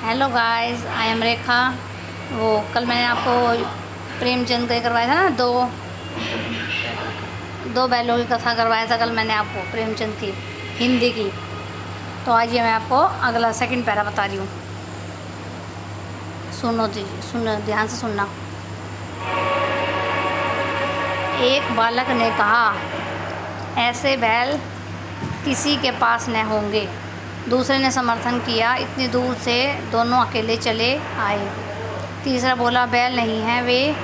Hello guys, I am रेखा। वो कल मैंने आपको प्रेमचंद का करवाया था ना, दो बैलों की कथा करवाया था कल मैंने आपको प्रेमचंद की हिंदी की। तो आज ये मैं आपको अगला सेकंड पैरा बता रही हूँ। सुनो ध्यान से सुनना। एक बालक ने कहा, ऐसे बैल किसी के पास न होंगे। दूसरे ने समर्थन किया, इतनी दूर से दोनों अकेले चले आए। तीसरा बोला, बैल नहीं हैं, वे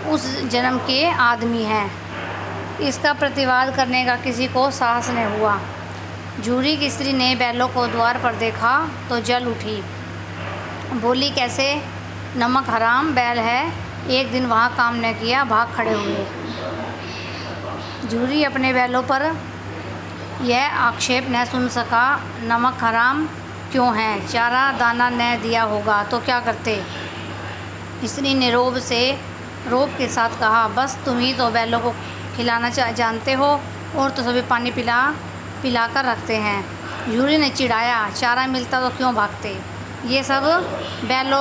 उस जन्म के आदमी हैं। इसका प्रतिवाद करने का किसी को साहस न हुआ। जूरी की स्त्री ने बैलों को द्वार पर देखा तो जल उठी। बोली, कैसे नमक हराम बैल है, एक दिन वहाँ काम न किया, भाग खड़े हुए। जूरी अपने बैलों पर यह आक्षेप न सुन सका। नमक हराम क्यों है, चारा दाना न दिया होगा तो क्या करते। स्त्री ने रोब के साथ कहा, बस तुम ही तो बैलों को खिलाना जानते हो, और तो सभी पानी पिला कर रखते हैं। जूरी ने चिढ़ाया, चारा मिलता तो क्यों भागते। ये सब बैल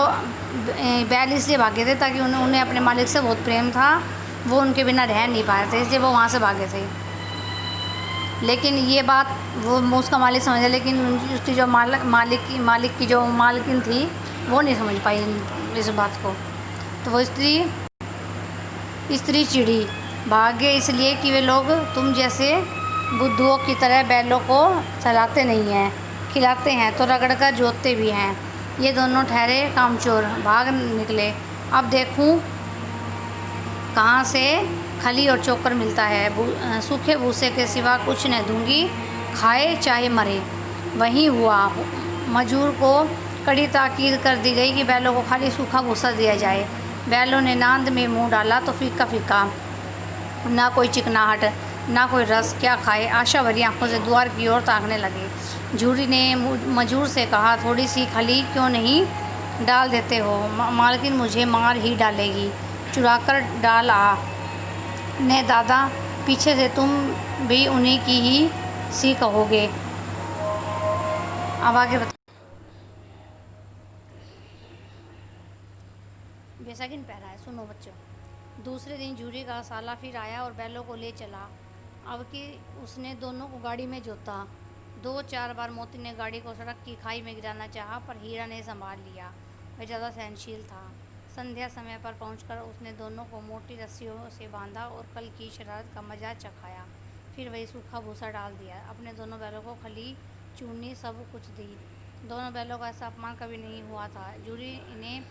इसलिए भागे थे ताकि उन्हें अपने मालिक से बहुत प्रेम था, वो उनके बिना रह नहीं पा रहे थे, इसलिए वो वहाँ से भागे थे। लेकिन ये बात वो उसका मालिक समझा, लेकिन उसकी जो मालिक की जो मालकिन थी वो नहीं समझ पाई इस बात को। तो वो स्त्री चिढ़ी, भागे इसलिए कि वे लोग तुम जैसे बुद्धुओं की तरह बैलों को चलाते नहीं हैं, खिलाते हैं तो रगड़ कर जोतते भी हैं। ये दोनों ठहरे कामचोर, भाग निकले। अब देखूं कहाँ से खली और चोकर मिलता है। सूखे भूसे के सिवा कुछ न दूंगी, खाए चाहे मरे। वहीं हुआ। मजूर को कड़ी ताकीद कर दी गई कि बैलों को खाली सूखा भूसा दिया जाए। बैलों ने नांद में मुंह डाला तो फीका फीका, ना कोई चिकनाहट ना कोई रस, क्या खाए। आशा भरी आंखों से द्वार की ओर ताकने लगे। जूरी ने मजूर से कहा, थोड़ी सी खली क्यों नहीं डाल देते हो, मालकिन मुझे मार ही डालेगी। चुराकर डाल आ ने दादा, पीछे से तुम भी उन्हीं की ही सी कहोगे। अब आगे बता। सेकंड पैरा है, सुनो बच्चों। दूसरे दिन जूरी का साला फिर आया और बैलों को ले चला। अब कि उसने दोनों को गाड़ी में जोता। 2-4 बार मोती ने गाड़ी को सड़क की खाई में गिराना चाहा, पर हीरा ने संभाल लिया। वह ज़्यादा सहनशील था। संध्या समय पर पहुंचकर उसने दोनों को मोटी रस्सियों से बांधा और कल की शरारत का मजा चखाया। फिर वही सूखा भूसा डाल दिया। अपने दोनों बैलों को खली चूनी सब कुछ दी। दोनों बैलों का ऐसा अपमान कभी नहीं हुआ था। जूरी इन्हें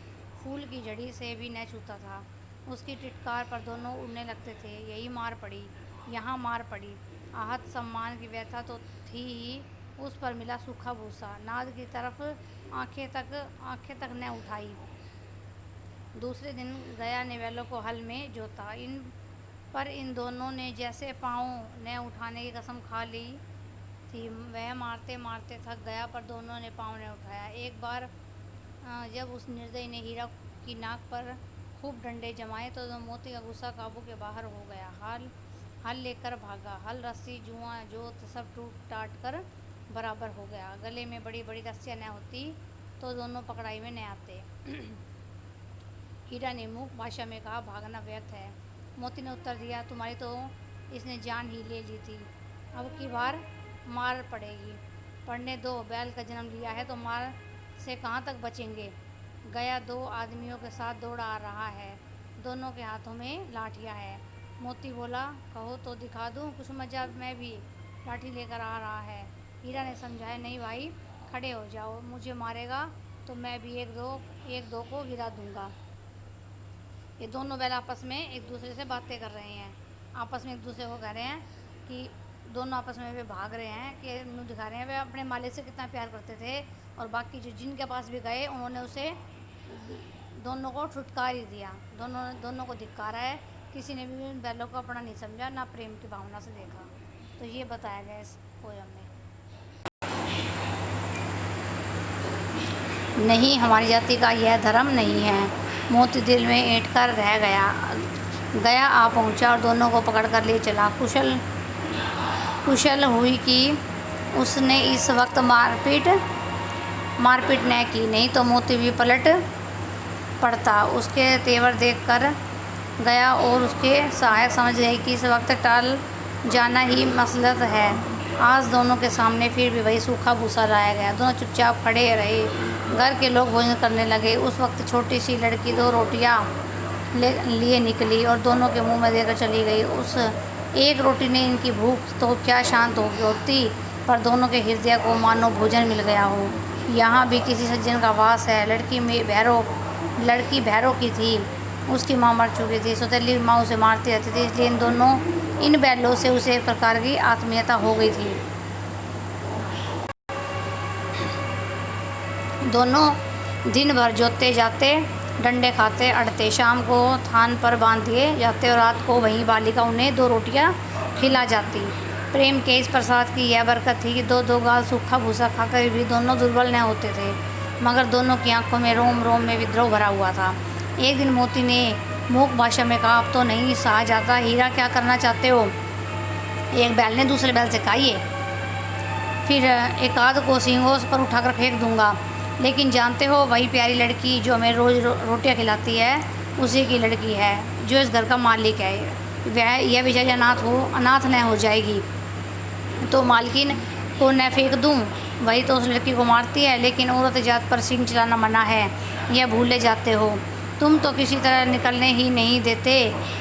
फूल की जड़ी से भी न छूता था। उसकी टिटकार पर दोनों उड़ने लगते थे। यही मार पड़ी, यहाँ मार पड़ी। आहत सम्मान की व्यथा तो थी ही, उस पर मिला सूखा भूसा। नाद की तरफ आंखें तक न उठाई। दूसरे दिन गया ने बैलों को हल में जोता। इन दोनों ने जैसे पाँव न उठाने की कसम खा ली थी। वह मारते मारते थक गया, पर दोनों ने पाँव न उठाया। एक बार जब उस निर्दयी ने हीरा की नाक पर खूब डंडे जमाए तो मोती का गुस्सा काबू के बाहर हो गया। हल लेकर भागा। हल, रस्सी, जुआ, जोत सब टूट टाट कर बराबर हो गया। गले में बड़ी बड़ी रस्सियाँ न होती तो दोनों पकड़ाई में न आते। हीरा ने मूक भाषा में कहा, भागना व्यर्थ है। मोती ने उत्तर दिया, तुम्हारी तो इसने जान ही ले ली थी, अब की बार मार पड़ेगी। पढ़ने दो, बैल का जन्म लिया है तो मार से कहाँ तक बचेंगे। गया 2 आदमियों के साथ दौड़ा आ रहा है, दोनों के हाथों में लाठियाँ हैं। मोती बोला, कहो तो दिखा दूँ कुछ मजा, मैं भी लाठी लेकर आ रहा है। हीरा ने समझाया, नहीं भाई, खड़े हो जाओ, मुझे मारेगा तो मैं भी एक दो को गिरा दूंगा। ये दोनों बैल आपस में एक दूसरे से बातें कर रहे हैं। आपस में एक दूसरे को कह रहे हैं कि दोनों आपस में वे भाग रहे हैं, कि मुँह दिखा रहे हैं वे अपने मालिक से कितना प्यार करते थे। और बाकी जो जिनके पास भी गए उन्होंने उसे दोनों को छुटकार ही दिया। दोनों को धिक्कारा है। किसी ने भी बैलों को अपना नहीं समझा, ना प्रेम की भावना से देखा। तो ये बताया गया इस पोयम में। नहीं, हमारी जाति का यह धर्म नहीं है। मोती दिल में ऐंठ कर रह गया आ पहुंचा और दोनों को पकड़ कर ले चला। कुशल हुई कि उसने इस वक्त मारपीट मारपीट न की, नहीं तो मोती भी पलट पड़ता। उसके तेवर देख कर गया और उसके सहायक समझ गए कि इस वक्त टाल जाना ही मसलहत है। आज दोनों के सामने फिर भी वही सूखा भूसा लाया गया। दोनों चुपचाप खड़े रहे। घर के लोग भोजन करने लगे। उस वक्त छोटी सी लड़की 2 रोटियां लिए निकली और दोनों के मुंह में देकर चली गई। उस एक रोटी ने इनकी भूख तो क्या शांत हो गई होती, पर दोनों के हृदय को मानो भोजन मिल गया हो। यहाँ भी किसी सज्जन का वास है। लड़की भैरव की थी। उसकी माँ मर चुकी थी। सौतेली माँ उसे मारती रहती थी, इसलिए इन बैलों से उसे एक प्रकार की आत्मीयता हो गई थी। दोनों दिन भर जोतते जाते, डंडे खाते अड़ते, शाम को थान पर बांध दिए जाते और रात को वहीं बालिका उन्हें 2 रोटियां खिला जाती। प्रेम के इस प्रसाद की यह बरकत थी कि 2-2 गाल सूखा भूसा खाकर भी दोनों दुर्बल न होते थे, मगर दोनों की आंखों में रोम रोम में विद्रोह भरा हुआ था। एक दिन मोती ने मूक भाषा में कहा, अब तो नहीं सहा जाता, हीरा क्या करना चाहते हो? एक बैल ने दूसरे बैल से कहा, ये फिर एक आध को सींगों पर उठाकर फेंक दूंगा। लेकिन जानते हो, वही प्यारी लड़की जो हमें रोज़ रोटियां खिलाती है, उसी की लड़की है जो इस घर का मालिक है। यह बेचारी अनाथ न हो जाएगी तो मालकिन को न फेंक दूं। वही तो उस लड़की को मारती है, लेकिन औरत जात पर सींग चलाना मना है, यह भूले जाते हो। तुम तो किसी तरह निकलने ही नहीं देते।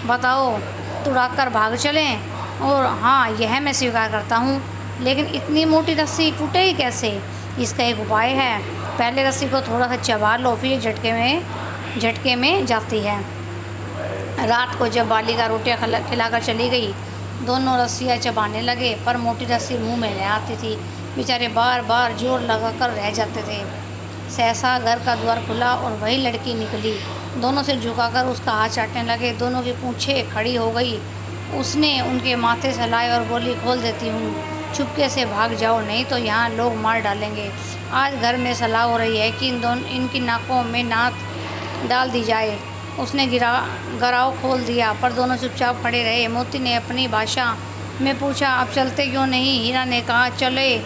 बताओ, तुड़ाकर भाग चलें? और हाँ, यह मैं स्वीकार करता हूँ, लेकिन इतनी मोटी रस्सी टूटेगी कैसे? इसका एक उपाय है। पहले रस्सी को थोड़ा सा चबा लो, फिर झटके में जाती है। रात को जब बालिका रोटियां खिलाकर चली गई, दोनों रस्सियाँ चबाने लगे, पर मोटी रस्सी मुंह में ले आती थी। बेचारे बार बार जोर लगाकर रह जाते थे। सहसा घर का द्वार खुला और वही लड़की निकली। दोनों सिर झुकाकर उसका हाथ चाटने लगे। दोनों की पूँछें खड़ी हो गई। उसने उनके माथे से हिलाए और बोली, खोल देती हूँ, चुपके से भाग जाओ, नहीं तो यहाँ लोग मार डालेंगे। आज घर में सलाह हो रही है कि इनकी नाकों में नाक डाल दी जाए। उसने गराव खोल दिया, पर दोनों चुपचाप खड़े रहे। मोती ने अपनी भाषा में पूछा, अब चलते क्यों नहीं? हीरा ने कहा, चले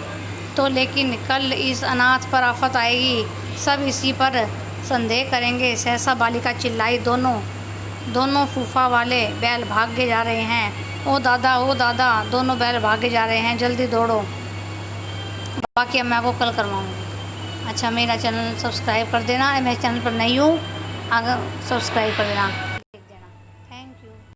तो, लेकिन कल इस अनाथ पर आफत आएगी, सब इसी पर संदेह करेंगे। सहसा बालिका चिल्लाई, दोनों फूफा वाले बैल भागे जा रहे हैं। ओ दादा, दोनों बैल भागे जा रहे हैं, जल्दी दौड़ो। बाकी अब मैं आपको कल करवाऊँ। अच्छा, मेरा चैनल सब्सक्राइब कर देना। मैं चैनल पर नई हूँ, अगर सब्सक्राइब कर देना।